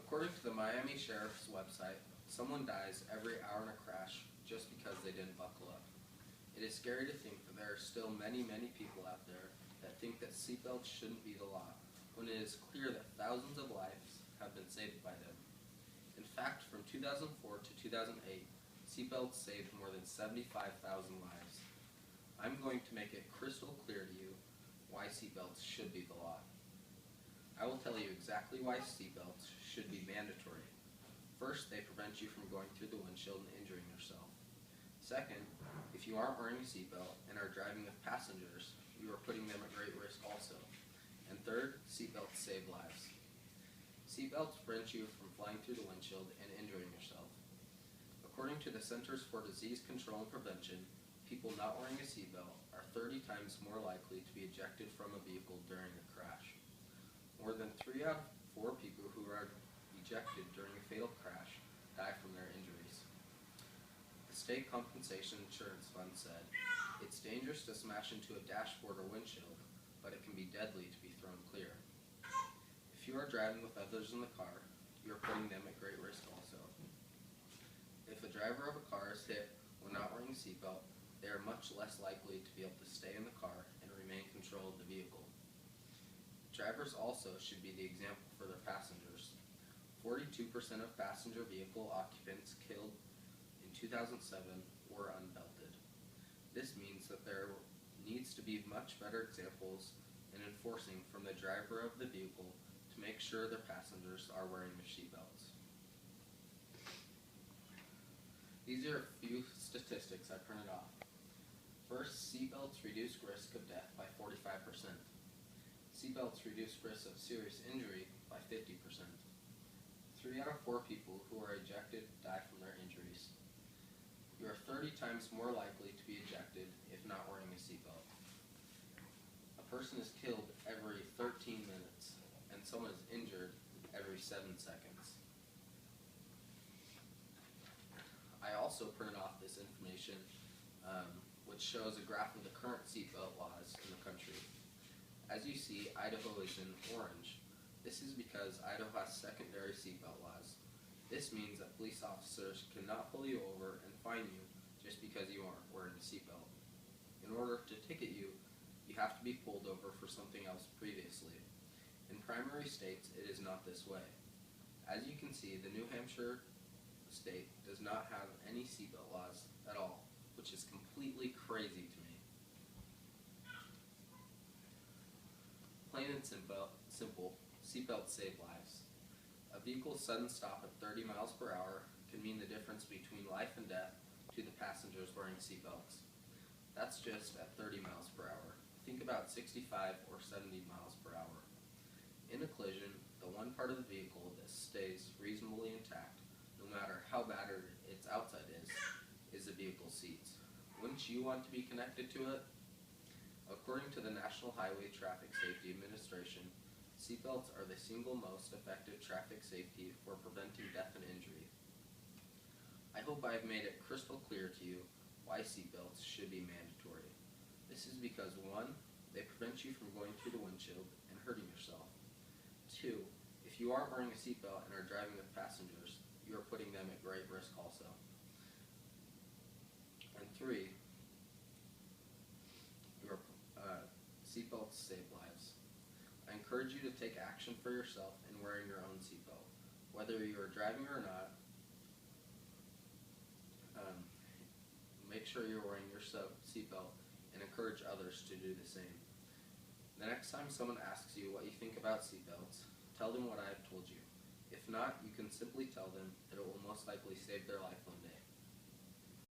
According to the Miami Sheriff's website, someone dies every hour in a crash just because they didn't buckle up. It is scary to think that there are still many people out there that think that seatbelts shouldn't be the law, when it is clear that thousands of lives have been saved by them. In fact, from 2004 to 2008, seatbelts saved more than 75,000 lives. I'm going to make it crystal clear to you why seatbelts should be the law. I will tell you exactly why seatbelts should be mandatory. First, they prevent you from going through the windshield and injuring yourself. Second, if you aren't wearing a seatbelt and are driving with passengers, you are putting them at great risk also. And third, seatbelts save lives. Seatbelts prevent you from flying through the windshield and injuring yourself. According to the Centers for Disease Control and Prevention, people not wearing a seatbelt are 30 times more likely to be ejected from a vehicle during a crash. More than 3 out of 4 people who are ejected during a fatal crash die from their injuries. The State Compensation Insurance Fund said, "It's dangerous to smash into a dashboard or windshield, but it can be deadly to be thrown clear." If you are driving with others in the car, you are putting them at great risk also. If a driver of a car is hit when not wearing a seatbelt, they are much less likely to be able to stay in the car and remain in control of the vehicle. Drivers also should be the example for their passengers. 42% of passenger vehicle occupants killed in 2007 were unbelted. This means that there needs to be much better examples in enforcing from the driver of the vehicle to make sure their passengers are wearing their seatbelts. These are a few statistics I printed off. First, seatbelts reduce risk of death by 45%. Seatbelts reduce risk of serious injury by 50%. 3 out of 4 people who are ejected die from their injuries. You are 30 times more likely to be ejected if not wearing a seatbelt. A person is killed every 13 minutes, and someone is injured every 7 seconds. I also printed off this information, which shows a graph of the current seatbelt laws in the country. As you see, Idaho is in orange. This is because Idaho has secondary seatbelt laws. This means that police officers cannot pull you over and fine you just because you aren't wearing a seatbelt. In order to ticket you, you have to be pulled over for something else previously. In primary states, it is not this way. As you can see, the New Hampshire state does not have any seatbelt laws at all, which is completely crazy to me. Plain and simple, seatbelts save lives. A vehicle's sudden stop at 30 miles per hour can mean the difference between life and death to the passengers wearing seatbelts. That's just at 30 miles per hour. Think about 65 or 70 miles per hour. In a collision, the one part of the vehicle that stays reasonably intact, no matter how battered its outside is the vehicle's seats. Wouldn't you want to be connected to it? According to the National Highway Traffic Safety Administration, seatbelts are the single most effective traffic safety for preventing death and injury. I hope I have made it crystal clear to you why seatbelts should be mandatory. This is because 1, they prevent you from going through the windshield and hurting yourself. 2, if you aren't wearing a seatbelt and are driving with passengers, you are putting them at great risk also. And 3, seatbelts save lives. I encourage you to take action for yourself in wearing your own seatbelt. Whether you are driving or not, make sure you're wearing your seatbelt and encourage others to do the same. The next time someone asks you what you think about seatbelts, tell them what I have told you. If not, you can simply tell them that it will most likely save their life one day.